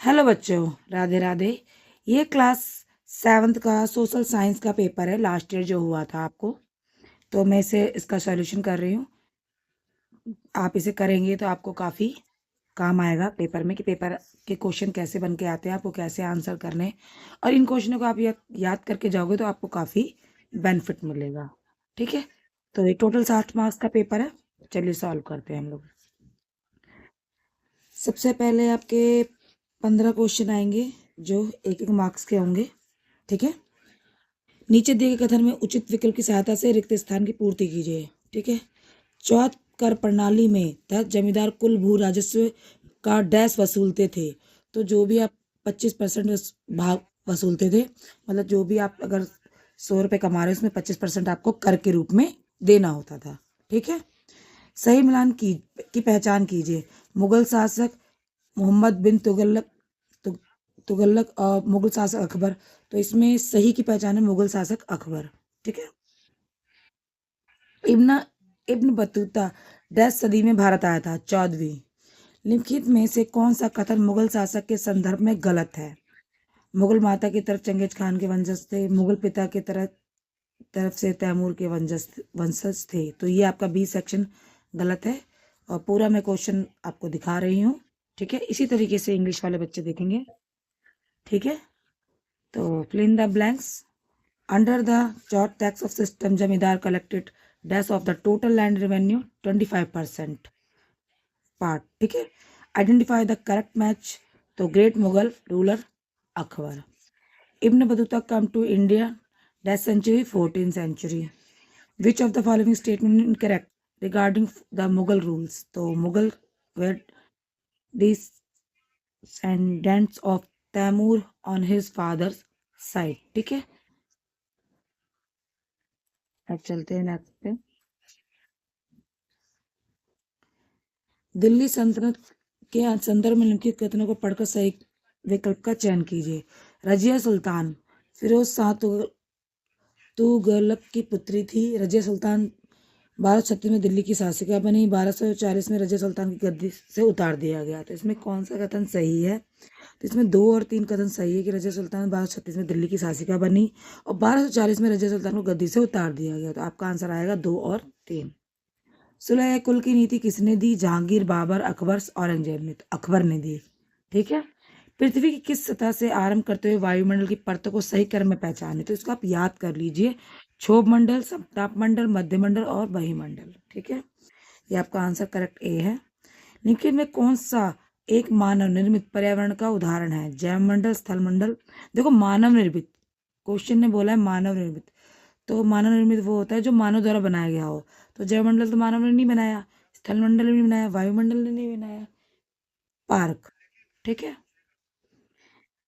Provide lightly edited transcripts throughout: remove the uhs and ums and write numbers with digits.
Hello बच्चों, राधे राधे। ये class 7th का सोशल साइंस का पेपर है, लास्ट ईयर जो हुआ था आपको। तो मैं इसका सॉल्यूशन कर रही हूँ। आप इसे करेंगे तो आपको काफ़ी काम आएगा पेपर में कि पेपर के क्वेश्चन कैसे बन के आते हैं, आपको कैसे आंसर करने हैं। और इन क्वेश्चनों को आप याद करके जाओगे तो आपको काफ़ी बेनिफिट मिलेगा। ठीक है, तो ये टोटल 60 मार्क्स का पेपर है। चलिए सॉल्व करते हैं हम लोग। सबसे पहले आपके 15 क्वेश्चन आएंगे जो एक एक मार्क्स के होंगे। ठीक है, नीचे दिए गए कथन में उचित विकल्प की सहायता से रिक्त स्थान की पूर्ति कीजिए। ठीक है, चौथ कर प्रणाली में तहत जमींदार कुल भू राजस्व का डैश वसूलते थे। तो जो भी आप 25% भाग वसूलते थे, मतलब जो भी आप अगर 100 रुपये कमा रहे हो उसमें 25% आपको कर के रूप में देना होता था। ठीक है, सही मिलान की पहचान कीजिए। मुगल शासक मोहम्मद बिन तुगलक और मुगल शासक अकबर। तो इसमें सही की पहचान है मुगल शासक अकबर। ठीक है, इब्न इब्न बतूता 10 सदी में भारत आया था, 14वीं। निम्नलिखित में से कौन सा कथन मुगल शासक के संदर्भ में गलत है? मुगल माता की तरफ चंगेज खान के वंशज थे, मुगल पिता की तरफ से तैमूर के वंशज थे। तो ये आपका बी सेक्शन गलत है। और पूरा मैं क्वेश्चन आपको दिखा रही हूँ। ठीक है, इसी तरीके से इंग्लिश वाले बच्चे देखेंगे। ठीक है, तो fill in the blanks. Under the Jot tax of system, जमींदार collected dash of the total land revenue 25% part. ठीक है, identify the correct match. तो great Mughal ruler Akbar. Ibn Battuta come to India dash century 14th century. Which of the following statement incorrect regarding the Mughal rules? तो Mughal were descendants of Taimur on his father's side. ठीक है, अब चलते हैं next पे। दिल्ली सल्तनत के संदर्भ में निम्नलिखित कथनों को पढ़कर सही विकल्प का चयन कीजिए। रजिया सुल्तान फिरोज शाह तुगलक की पुत्री थी। रजिया सुल्तान 1236 में दिल्ली की शासिका बनी। 1240 में रजिया सुल्तान की गद्दी से उतार दिया गया। तो इसमें कौन सा कथन सही है? तो इसमें 2 और 3 कथन सही है कि रजिया सुल्तान 1236 में दिल्ली की शासिका बनी और 1240 में रजिया सुल्तान को गद्दी से उतार दिया गया। तो आपका आंसर आएगा 2 और 3। सुलह कुल की नीति किसने दी? जहांगीर, बाबर, अकबर, औरंगजेब ने। तो अकबर ने दी। ठीक है, पृथ्वी की किस सतह से आरंभ करते हुए वायुमंडल की परतों को सही क्रम में पहचाने? तो इसको आप याद कर लीजिए। क्षोभ मंडल, समताप मंडल, मध्यमंडल और वहीमंडल। ठीक है, ये आपका आंसर करेक्ट ए है। निम्नलिखित में कौन सा एक मानव निर्मित पर्यावरण का उदाहरण है? जैव मंडल, स्थल मंडल। देखो, मानव निर्मित क्वेश्चन ने बोला है, मानव निर्मित। तो मानव निर्मित वो होता है जो मानव द्वारा बनाया गया हो। तो जयमंडल तो मानव ने नहीं बनाया, स्थल मंडल ने नहीं बनाया, वायुमंडल ने नहीं बनाया, पार्क। ठीक है,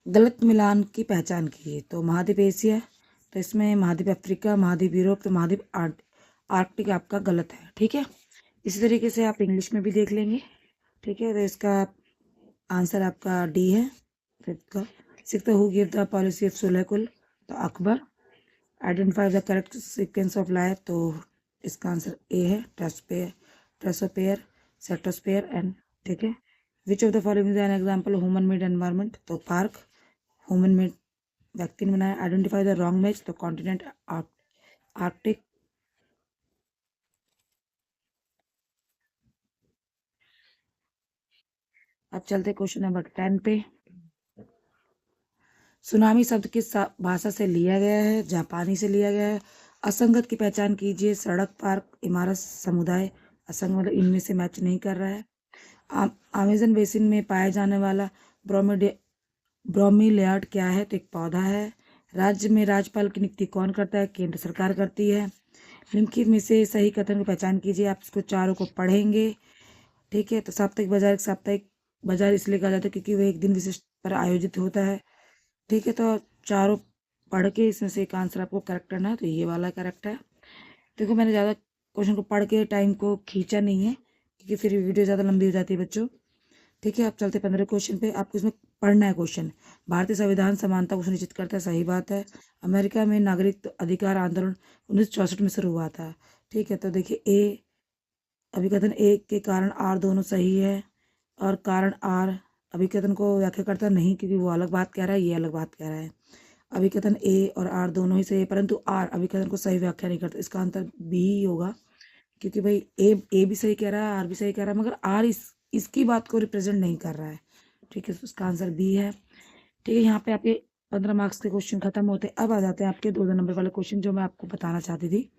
गलत मिलान की पहचान कीजिए। तो महाद्वीप एशिया, तो इसमें महाद्वीप अफ्रीका, महाद्वीप यूरोप, तो महाद्वीप आर्कटिक आपका गलत है। ठीक है, इसी तरीके से आप इंग्लिश में भी देख लेंगे। ठीक है, तो इसका आंसर आपका डी है। फिफ्थ का six, who give the policy of सुलह कुल? तो Akbar. Identify the correct sequence of life? तो इसका आंसर ए है, ट्रेसोपेयर, सेक्टोस्पेयर एंड। ठीक है, which of the following is an example human made environment? तो पार्क ह्यूमन मेड व्यक्ति ने बनाया। Identify the wrong match? तो कॉन्टिनेंट आर्कटिक। अब चलते क्वेश्चन नंबर 10 पे। सुनामी शब्द किस भाषा से लिया गया है? जापानी से लिया गया है। असंगत की पहचान कीजिए। सड़क, पार्क, इमारत, समुदाय। असंगत मतलब इनमें से मैच नहीं कर रहा है। अमेजन बेसिन में पाया जाने वाला ब्रोमीलियाड क्या है? तो एक पौधा है। राज्य में राज्यपाल की नियुक्ति कौन करता है? केंद्र सरकार करती है। निम्नलिखित में से सही कथन की पहचान कीजिए। आप इसको चारों को पढ़ेंगे। ठीक है, तो साप्ताहिक बाजार इसलिए कहा जाता है क्योंकि वह एक दिन विशिष्ट पर आयोजित होता है। ठीक है, तो चारों पढ़ के इसमें से एक आंसर आपको करेक्ट करना है। तो ये वाला करेक्ट है। देखो, मैंने ज़्यादा क्वेश्चन को पढ़ के टाइम को खींचा नहीं है क्योंकि फिर वीडियो ज़्यादा लंबी हो जाती है बच्चों। ठीक है, आप चलते 15 क्वेश्चन पे। आपको इसमें पढ़ना है क्वेश्चन। भारतीय संविधान समानता को सुनिश्चित करता है, सही बात है। अमेरिका में नागरिक अधिकार आंदोलन 1964 में शुरू हुआ था। ठीक है, तो देखिए अभिकथन ए के कारण आर दोनों सही है और कारण आर अभिकथन को व्याख्या करता नहीं, क्योंकि वो अलग बात कह रहा है, ये अलग बात कह रहा है। अभिकथन ए और आर दोनों ही सही है, परंतु आर अभिकथन को सही व्याख्या नहीं करता। इसका आंसर बी ही होगा, क्योंकि भाई ए भी सही कह रहा है, आर भी सही कह रहा है, मगर आर इसकी बात को रिप्रेजेंट नहीं कर रहा है। ठीक है, तो उसका आंसर बी है। ठीक है, यहाँ पे आपके 15 मार्क्स के क्वेश्चन खत्म होते हैं। अब आ जाते हैं आपके 2 नंबर वाले क्वेश्चन, जो मैं आपको बताना चाहती थी।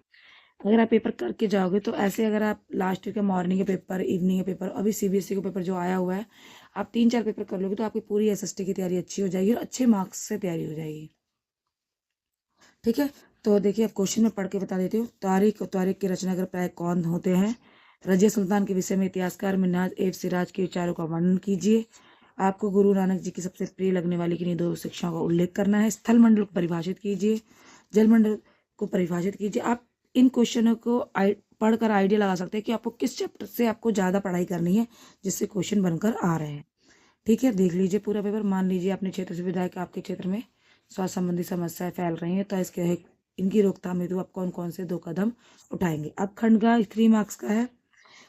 अगर आप पेपर करके जाओगे तो ऐसे, अगर आप लास्ट ईयर के मॉर्निंग के पेपर, इवनिंग के पेपर, अभी सीबीएसई का पेपर जो आया हुआ है, आप 3-4 पेपर कर लोगे तो आपकी पूरी एसएसटी की तैयारी अच्छी हो जाएगी और अच्छे मार्क्स से तैयारी हो जाएगी। ठीक है, तो देखिए अब क्वेश्चन में पढ़ के बता देती हूँ। तारीख की रचनाकार प्राय कौन होते हैं? रजिया सुल्तान के विषय में इतिहासकार मिन्हाज एफ सिराज के विचारों का वर्णन कीजिए। आपको गुरु नानक जी की सबसे प्रिय लगने वाली किन्हीं 2 शिक्षाओं का उल्लेख करना है। स्थल मंडल को परिभाषित कीजिए, जल मंडल को परिभाषित कीजिए। आप इन क्वेश्चनों को पढ़कर आइडिया लगा सकते हैं कि आपको किस चैप्टर से आपको ज़्यादा पढ़ाई करनी है, जिससे क्वेश्चन बनकर आ रहे हैं। ठीक है, देख लीजिए पूरा पेपर। मान लीजिए अपने क्षेत्र से विधायक आपके क्षेत्र में स्वास्थ्य संबंधी समस्याएं फैल रही हैं, तो इनकी रोकथाम हेतु आप कौन कौन से 2 कदम उठाएंगे। अब खंड का 3 मार्क्स का है,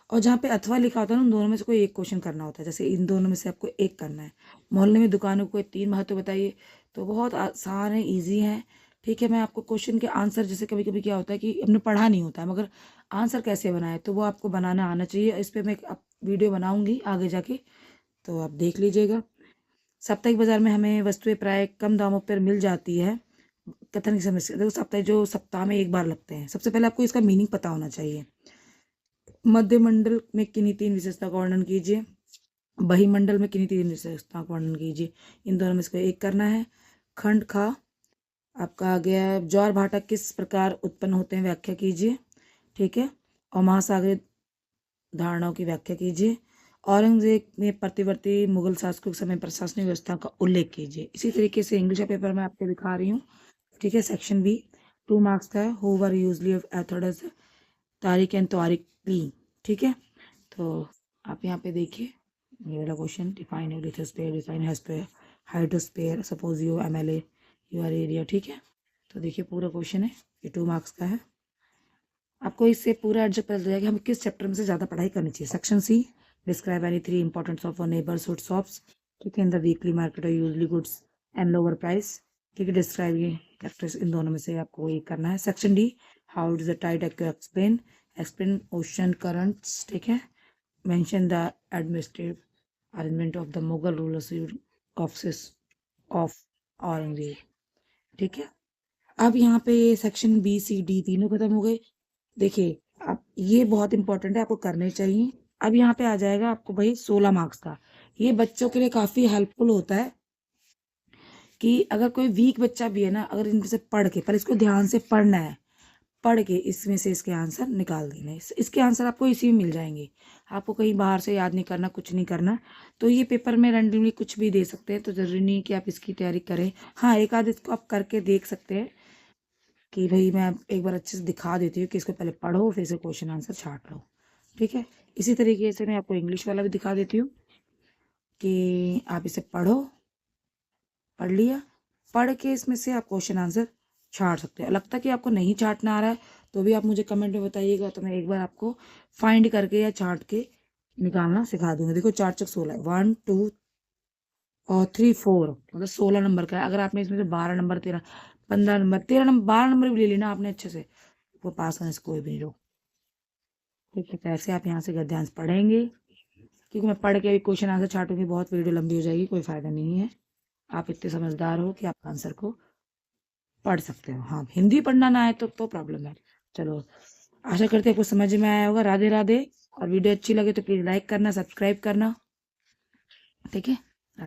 और जहाँ पे अथवा लिखा होता है ना, उन दोनों में से कोई एक क्वेश्चन करना होता है। जैसे इन दोनों में से आपको एक करना है। मोहल्ले में दुकानों को कोई 3 महत्व बताइए, तो बहुत आसान है, ईजी है। ठीक है, मैं आपको क्वेश्चन के आंसर, जैसे कभी कभी क्या होता है कि हमने पढ़ा नहीं होता है, मगर आंसर कैसे बनाए तो वो आपको बनाना आना चाहिए। इस पर मैं एक वीडियो बनाऊंगी आगे जाके, तो आप देख लीजिएगा। साप्ताहिक बाजार में हमें वस्तुएं प्राय कम दामों पर मिल जाती है। कथन की समस्या, देखो सप्ताह में एक बार लगते हैं। सबसे पहले आपको इसका मीनिंग पता होना चाहिए। मध्य मंडल में किन्हीं 3 विशेषता का वर्णन कीजिए। बहिमंडल में किन्हीं 3 विशेषता का वर्णन कीजिए। इन दोनों में से एक करना है। खंड खा आपका आ गया, ज्वार भाटा किस प्रकार उत्पन्न होते हैं, व्याख्या कीजिए। ठीक है, और महासागरीय धारणाओं की व्याख्या कीजिए। औरंगजेब ने प्रतिवर्ती मुगल शासकों के समय प्रशासनिक व्यवस्था का उल्लेख कीजिए। इसी तरीके से इंग्लिश का पेपर मैं आपको दिखा रही हूँ। ठीक है, सेक्शन बी 2 मार्क्स का है। हु वर यूजली एथड एज तारिक एंड तारिक बी। ठीक है, तो आप यहाँ पे देखिए ये वाला question. Define lithosphere, define hydrosphere, suppose you MLA your area. ठीक है, तो देखिए पूरा क्वेश्चन है, ये 2 मार्क्स का है। आपको इससे पूरा एडजस्ट पता चल जाएगा हमें किस चैप्टर में से ज़्यादा पढ़ाई करनी चाहिए। Section C, describe any 3 important of neighbourhood shops. ठीक है, इन द वीकली मार्केट और usually goods and lower price. ठीक है, डिस्क्राइब ये कैरेक्टर्स, इन दोनों में से आपको ये करना है। Section D, how does the tide explain ocean currents. ठीक है, mention the administrative arrangement of the Mughal rulers of Aurangzeb. ठीक है, अब यहाँ पे ये सेक्शन बी सी डी तीनों खत्म हो गए। देखिए अब ये बहुत इंपॉर्टेंट है, आपको करने चाहिए। अब यहाँ पे आ जाएगा आपको भाई 16 मार्क्स का। ये बच्चों के लिए काफ़ी हेल्पफुल होता है कि अगर कोई वीक बच्चा भी है ना, अगर इनमें से पढ़ के, पर इसको ध्यान से पढ़ना है, पढ़ के इसमें से इसके आंसर निकाल देने। इसके आंसर आपको इसी में मिल जाएंगे, आपको कहीं बाहर से याद नहीं करना, कुछ नहीं करना। तो ये पेपर में रैंडमली कुछ भी दे सकते हैं, तो ज़रूरी नहीं कि आप इसकी तैयारी करें। हाँ, एक आध इसको आप करके देख सकते हैं कि भाई मैं एक बार अच्छे से दिखा देती हूँ कि इसको पहले पढ़ो फिर से क्वेश्चन आंसर छाट लो। ठीक है, इसी तरीके से मैं आपको इंग्लिश वाला भी दिखा देती हूँ कि आप इसे पढ़ो, पढ़ लिया, पढ़ के इसमें से आप क्वेश्चन आंसर छाट सकते हैं। लगता है कि आपको नहीं छाटना आ रहा है तो भी आप मुझे कमेंट में बताइएगा, तो मैं एक बार आपको फाइंड करके या छाट के निकालना सिखा दूंगी। देखो 4 चक 16, 1 2 और 3 4, मतलब 16 नंबर का है। अगर आपने इसमें से 12 नंबर 13 15 नंबर 13 नंबर 12 नंबर भी ले लेना आपने अच्छे से, वो पास करने से कोई भी नहीं रोक। ठीक है, कैसे आप यहाँ से गद्यांश पढ़ेंगे, क्योंकि मैं पढ़ के अभी क्वेश्चन आंसर छाटूंगी, बहुत वीडियो लंबी हो जाएगी, कोई फायदा नहीं है। आप इतने समझदार हो कि आप आंसर को पढ़ सकते हो। हाँ, हिंदी पढ़ना ना आए तो प्रॉब्लम है। चलो, आशा करते हैं आपको समझ में आया होगा। राधे राधे। और वीडियो अच्छी लगे तो प्लीज़ लाइक करना, सब्सक्राइब करना। ठीक है।